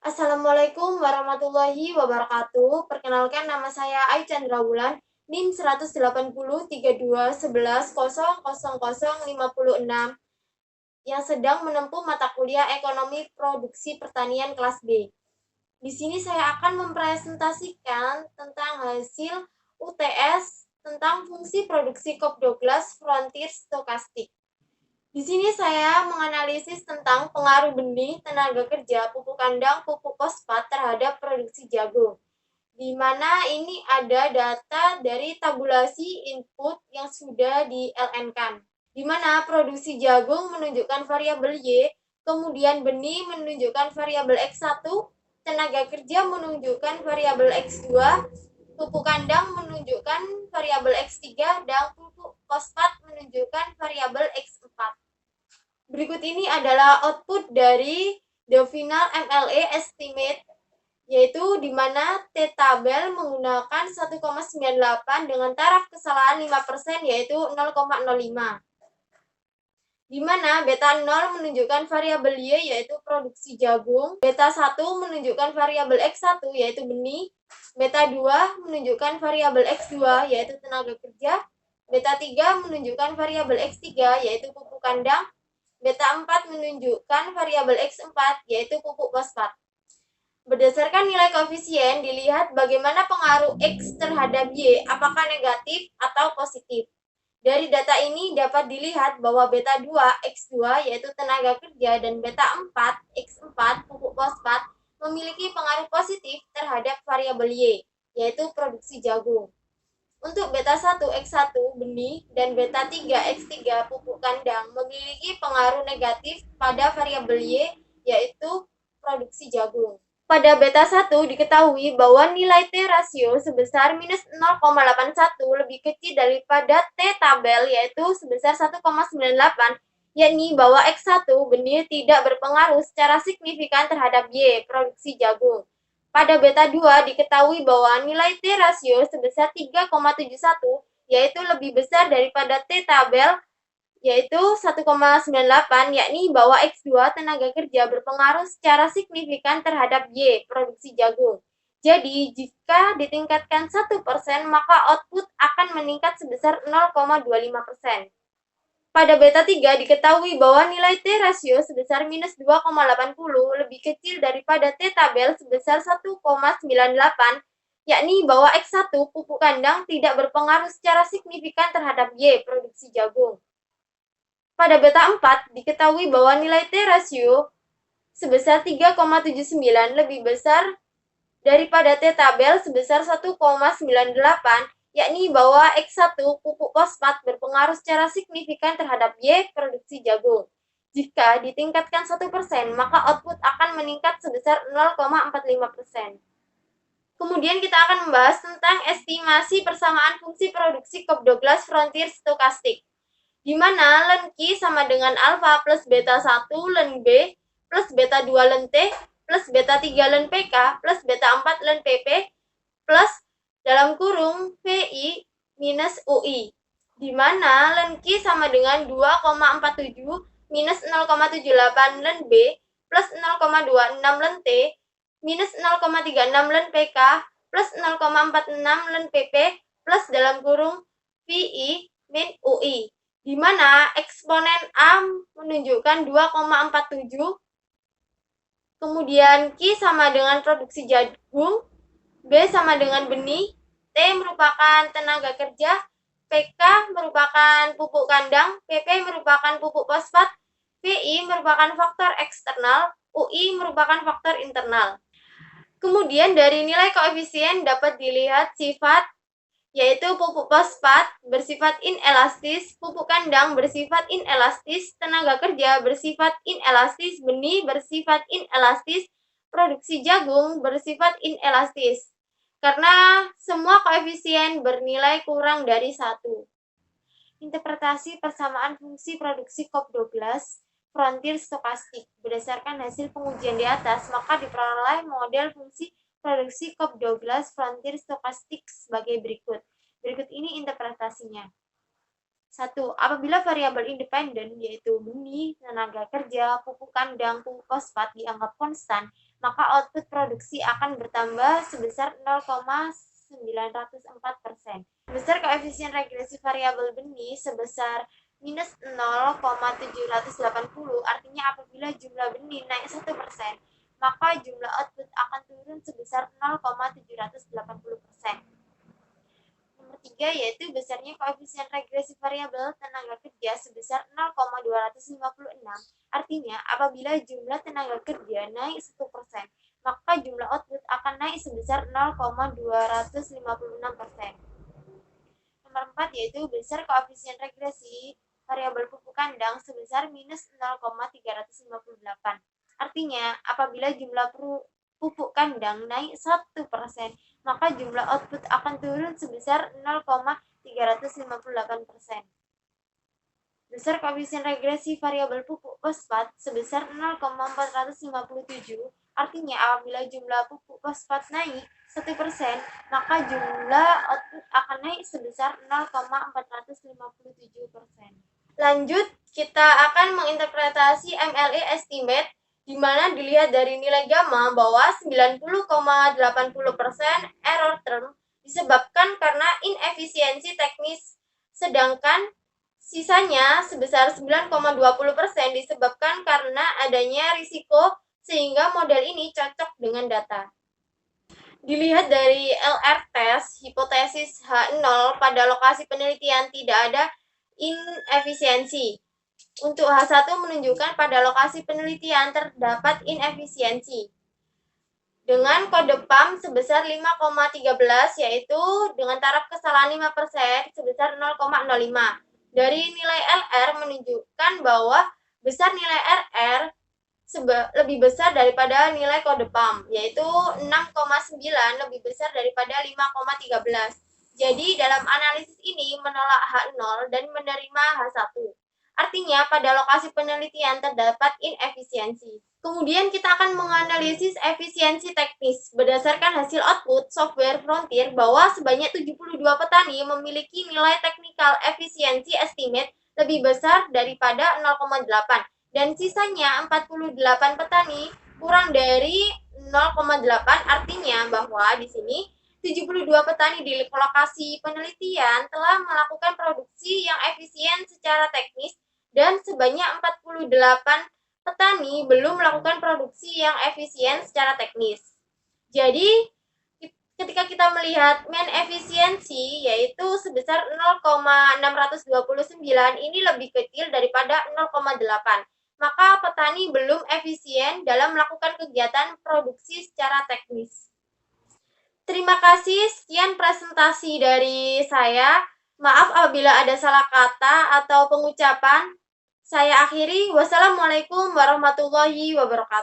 Assalamualaikum warahmatullahi wabarakatuh. Perkenalkan nama saya Ai Chandra Wulan, NIM 180 32 11 00 0056 yang sedang menempuh mata kuliah Ekonomi Produksi Pertanian kelas B. Di sini saya akan mempresentasikan tentang hasil UTS tentang fungsi produksi COP12 Frontier Stokastik. Di sini saya menganalisis tentang pengaruh benih, tenaga kerja, pupuk kandang, pupuk fosfat terhadap produksi jagung. Di mana ini ada data dari tabulasi input yang sudah di LN-kan. Di mana produksi jagung menunjukkan variabel Y, kemudian benih menunjukkan variabel X1, tenaga kerja menunjukkan variabel X2, pupuk kandang menunjukkan variabel X3, dan pupuk fosfat menunjukkan variabel X4. Berikut ini adalah output dari the final MLA estimate, yaitu di mana T-tabel menggunakan 1,98 dengan taraf kesalahan 5%, yaitu 0,05. Di mana beta 0 menunjukkan variabel Y, yaitu produksi jagung, beta 1 menunjukkan variabel X1, yaitu benih, beta 2 menunjukkan variabel X2, yaitu tenaga kerja, beta 3 menunjukkan variabel X3, yaitu pupuk kandang, beta 4 menunjukkan variabel X4, yaitu pupuk fosfat. Berdasarkan nilai koefisien, dilihat bagaimana pengaruh X terhadap Y, apakah negatif atau positif. Dari data ini dapat dilihat bahwa beta 2, X2, yaitu tenaga kerja, dan beta 4, X4, pupuk fosfat, memiliki pengaruh positif terhadap variabel Y, yaitu produksi jagung. Untuk beta 1, X1, benih, dan beta 3, X3, pupuk kandang, memiliki pengaruh negatif pada variabel Y, yaitu produksi jagung. Pada beta 1 diketahui bahwa nilai T rasio sebesar minus 0,81 lebih kecil daripada T tabel, yaitu sebesar 1,98, yakni bahwa X1 benih tidak berpengaruh secara signifikan terhadap Y, produksi jagung. Pada beta 2 diketahui bahwa nilai T rasio sebesar 3,71, yaitu lebih besar daripada T tabel, yaitu 1,98, yakni bahwa X2 tenaga kerja berpengaruh secara signifikan terhadap Y, produksi jagung. Jadi, jika ditingkatkan 1%, maka output akan meningkat sebesar 0,25%. Pada beta 3 diketahui bahwa nilai T rasio sebesar minus 2,80 lebih kecil daripada T tabel sebesar 1,98, yakni bahwa X1 pupuk kandang tidak berpengaruh secara signifikan terhadap Y, produksi jagung. Pada beta 4 diketahui bahwa nilai T rasio sebesar 3,79 lebih besar daripada T tabel sebesar 1,98, yakni bahwa X1 pupuk fosfat berpengaruh secara signifikan terhadap Y, produksi jagung. Jika ditingkatkan 1%, maka output akan meningkat sebesar 0,45%. Kemudian kita akan membahas tentang estimasi persamaan fungsi produksi COP12 Frontier Stokastik, di mana len Q sama dengan alfa plus beta 1 len B plus beta 2 len T plus beta 3 len PK plus beta 4 len PP plus dalam kurung VI minus UI, di mana len Q sama dengan 2,47 minus 0,78 len B plus 0,26 len T minus 0,36 len PK plus 0,46 len PP plus dalam kurung VI min UI, di mana eksponen A menunjukkan 2,47, kemudian Q sama dengan produksi jagung, B sama dengan benih, T merupakan tenaga kerja, PK merupakan pupuk kandang, PP merupakan pupuk fosfat, VI merupakan faktor eksternal, UI merupakan faktor internal. Kemudian dari nilai koefisien dapat dilihat sifat, yaitu pupuk fosfat bersifat inelastis, pupuk kandang bersifat inelastis, tenaga kerja bersifat inelastis, benih bersifat inelastis, produksi jagung bersifat inelastis, karena semua koefisien bernilai kurang dari 1. Interpretasi persamaan fungsi produksi COP12 Frontier Stokastik. Berdasarkan hasil pengujian di atas, maka diperoleh model fungsi produksi COP12 Frontier Stokastik sebagai berikut. Berikut ini interpretasinya. 1. Apabila variabel independen, yaitu benih, tenaga kerja, pupuk kandang, pupuk fosfat dianggap konstan, maka output produksi akan bertambah sebesar 0,904%. Besar koefisien regresi variabel benih sebesar minus 0,780, artinya apabila jumlah benih naik 1%, maka jumlah output akan turun sebesar 0,780%. Nomor 3 yaitu besarnya koefisien regresi variabel tenaga kerja sebesar 0,256. Artinya, apabila jumlah tenaga kerja naik 1%, maka jumlah output akan naik sebesar 0,256%. Nomor 4 yaitu besar koefisien regresi variabel pupuk kandang sebesar minus 0,358. Artinya, apabila jumlah pupuk kandang naik 1%, maka jumlah output akan turun sebesar 0,358%. Besar koefisien regresi variabel pupuk fosfat sebesar 0,457, artinya apabila jumlah pupuk fosfat naik 1%, maka jumlah output akan naik sebesar 0,457%. Lanjut, kita akan menginterpretasi MLE estimate di mana dilihat dari nilai gamma bahwa 90,80% error term disebabkan karena inefisiensi teknis, sedangkan sisanya sebesar 9,20% disebabkan karena adanya risiko sehingga model ini cocok dengan data. Dilihat dari LR test, hipotesis H0 pada lokasi penelitian tidak ada inefisiensi. Untuk H1 menunjukkan pada lokasi penelitian terdapat inefisiensi dengan kode PAM sebesar 5,13, yaitu dengan taraf kesalahan 5% sebesar 0,05. Dari nilai LR menunjukkan bahwa besar nilai RR lebih besar daripada nilai kode PAM, yaitu 6,9 lebih besar daripada 5,13. Jadi dalam analisis ini menolak H0 dan menerima H1. Artinya pada lokasi penelitian terdapat inefisiensi. Kemudian kita akan menganalisis efisiensi teknis berdasarkan hasil output software Frontier bahwa sebanyak 72 petani memiliki nilai technical efficiency estimate lebih besar daripada 0,8 dan sisanya 48 petani kurang dari 0,8, artinya bahwa di sini 72 petani di lokasi penelitian telah melakukan produksi yang efisien secara teknis dan sebanyak 48 petani belum melakukan produksi yang efisien secara teknis. Jadi, ketika kita melihat mean efisiensi yaitu sebesar 0,629, ini lebih kecil daripada 0,8. Maka petani belum efisien dalam melakukan kegiatan produksi secara teknis. Terima kasih, sekian presentasi dari saya. Maaf apabila ada salah kata atau pengucapan. Saya akhiri. Wassalamualaikum warahmatullahi wabarakatuh.